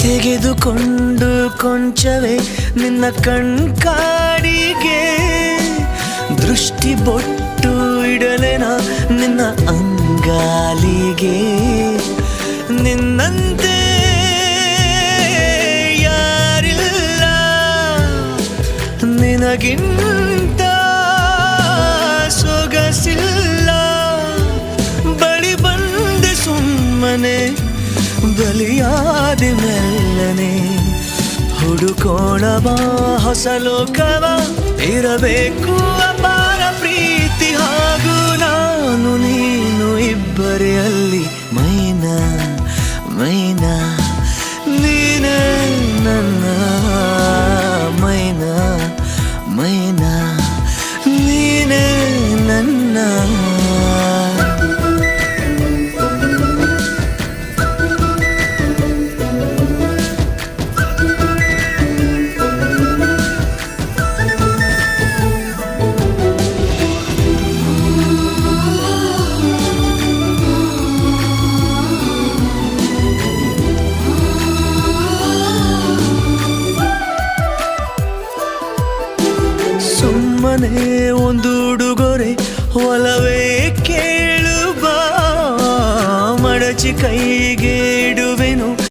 ತೆಗೆದುಕೊಂಡು ಕೊಂಚವೇ ನಿನ್ನ ಕಣ್ಕಾಡಿಗೆ ದೃಷ್ಟಿ ಬೊಟ್ಟು ಇಡಲೆನ ನಿನ್ನ ಅಂಗಾಲಿಗೆ ನಿನ್ನಂತೆ ಯಾರಿಲ್ಲ ನಿನಗಿಂತ ಸೊಗಸಿಲ್ಲ ಬಳಿ ಬಂದೆ ಸುಮ್ಮನೆ ಬಲಿಯಾದಿ ಮೆಲ್ಲನೆ ಹುಡುಕೋಣ ಬಾ ಹೊಸ ಲೋಕವ ಇರಬೇಕು ಅಪಾರ ಪ್ರೀತಿ ಹಾಗೂ ನಾನು ನೀನು ಇಬ್ಬರೇ ಅಲ್ಲಿ ಮೈನಾ ಮೈನಾ ನೀನೇ ನನ್ನ ಮೈನಾ ಮೈನಾ ನೀನೇ ನನ್ನ ಸುಮ್ಮನೆ ಒಂದು ಉಡುಗೊರೆ ಒಲವೇ ಕೇಳು ಬಾ ಮಡಚಿ ಕೈ